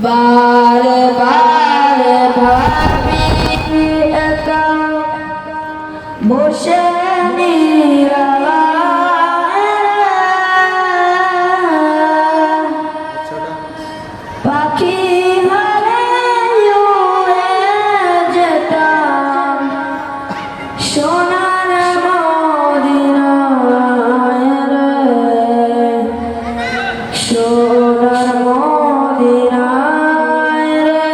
বারে বারে ভাবি একা বসে পাখি হারে উড়ে যেতাম সোনার মদিনায় রে, সোনার মদিনায় রে।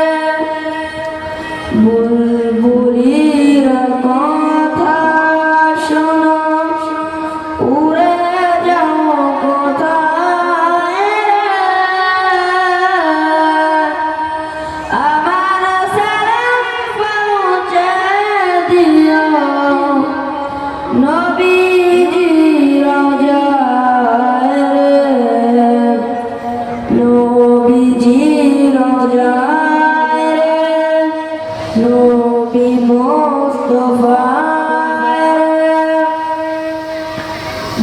বুলবুলির কথা শোনো উড়ে যাও কোথায় রে, আমার সালাম পৌঁছে দিও নবীজি রোজায় রে, নবীজি রোজায় রে, নবী মুস্তাফায় রে।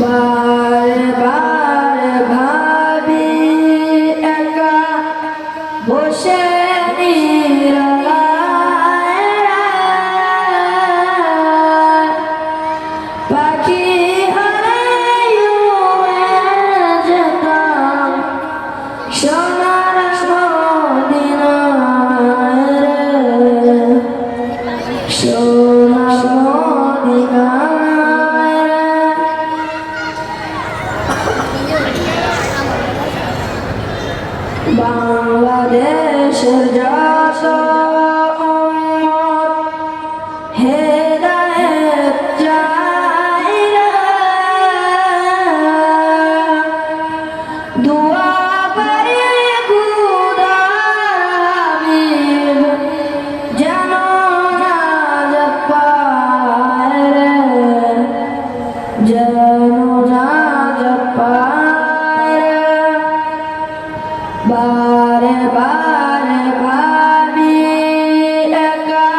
বারে বারে ভাবি একা বসে পাখি হারে উড়ে যেতাম সোনার মদিনায় রে, সোনার মদিনায় রে। বাংলাদেশের যত উম্মত হেদায়েত চায় রে, দোয়া করি খোদার হাবিব যেন নাজাত পায় রে, যেন নাজাত পায় রে। বারে বারে ভাবি একা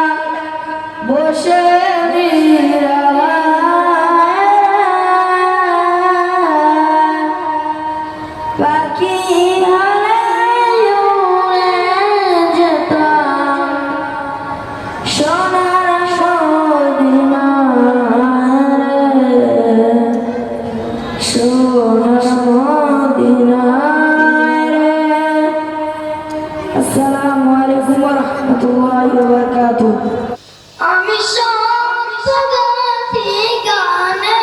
বসে পাখি হারে উড়ে যেতাম সোনার মদিনায় রে, সোনার মদিনায় রে। আসসালামু আলাইকুম ওয়া রাহমাতুল্লাহি ওয়া বারাকাতুহু। আমি সপ্তগাথি গানে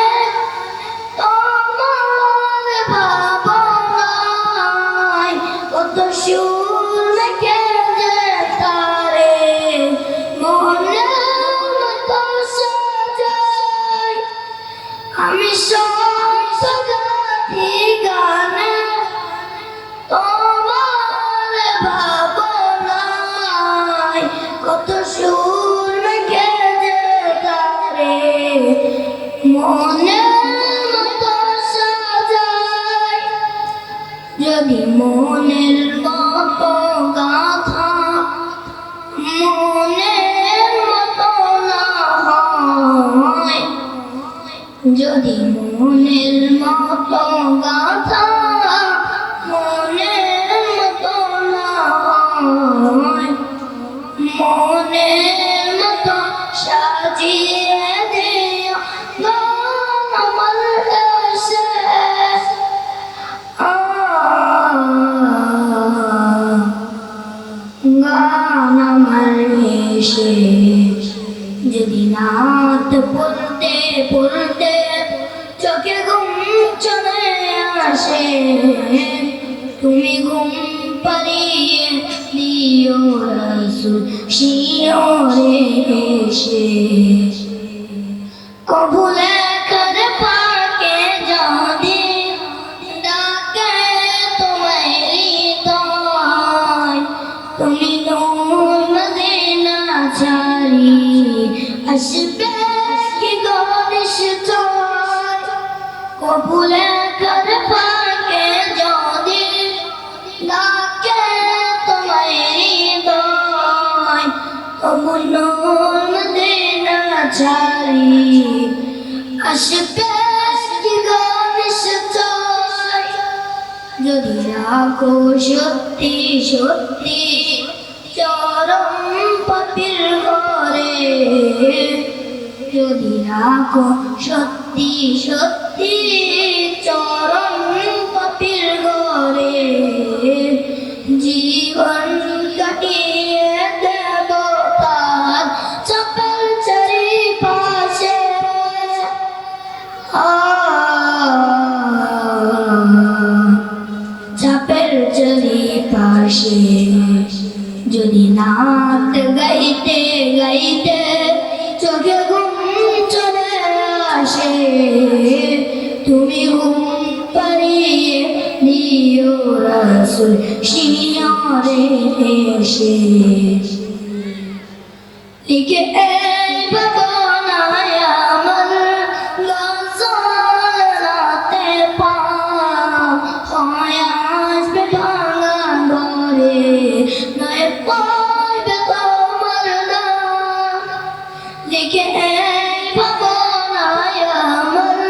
তোমার ভাবনায় কত সুর মেখে যে তারে মনের মতো সাজাই। আমি সপ্তগাথি গানে তোমার ভাবনায় কত সুর মেখে যে তারে মনের মতো সাজাই। যদি মনের মতো গাথা মনের মতো না হয়, যদি মনের মতো গাথা মনের মতো না হয়, মনের মতো সাজিয়ে দিও গান আমার এসে। গান আমার এসে যদি নাত পড়তে পড়তে চোখে ঘুম চলে আসে, তুমি ঘুম পাড়িয়ে দিও রাসূল শিয়রে এসে। কবুলে কর পাকে যদি ডাকে তোমায় হৃদয়, তুমি নূর মদিনা ছাড়ি আসবে কি নিশ্চয়। কবুলে কর পাকে যদি ডাকে তোমায় হৃদয়, তবু নূর মদিনা ছাড়ি আসবে কি নিশ্চয়। যদি রাখো সত্যি সত্যি চরম পাপীর ঘরে, যদি রাখো সত্যি সত্যি চরম পাপীর ঘরে, জীবন কাটিয়ে দেব তার চাপের চারিপাশে। চাপের চারিপাশে যদি নাচ গাইতে গাইতে চোখে ঘুম চলে আসে, তুমি ঘুম পাড়িয়ে দিও রাসূল শিয়রে এসে। লিখে এই ভাবনায় আমার গজল রাতে পা হয় আসবে ভাঙা ঘরে, নয় পাইবে তোমার নাম। লিখে এই ভাবনায় আমার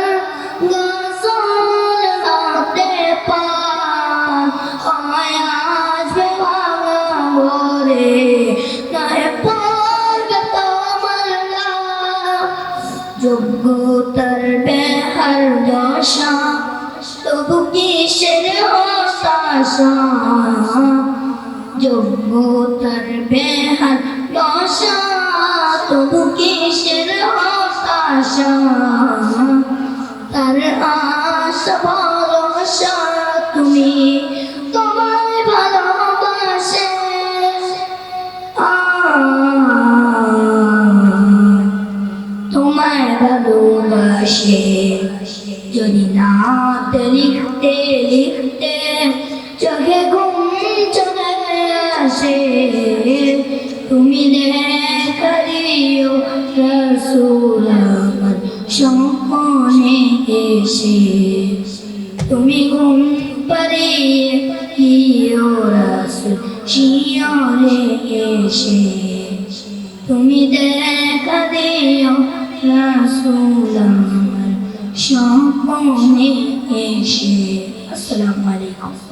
গজল রাতে পা হয় আসবে ভাঙা ঘরে, নয় পাইবে তোমার নাম। যোগ্যতার বেহার দশা তবু কিসের হতাশা, যোগ্যতার বেহার দশা তবু কিসের হতাশা, তার আশা ভরসা তুমি তোমায় ভালোবাসে। তোমায় ভালোবাসে। যদি নাত লিখতে লিখতে চোখে ঘুম চলে আসে, তুমি দেখা দিও রাসূল আমার স্বপ্নে এসে। তুমি ঘুম পাড়িয়ে দিও রাসূল শিয়রে এসে, তুমি দেখা দিও রাসূল আমার স্বপ্নে এসে। আসসালামু আলাইকুম।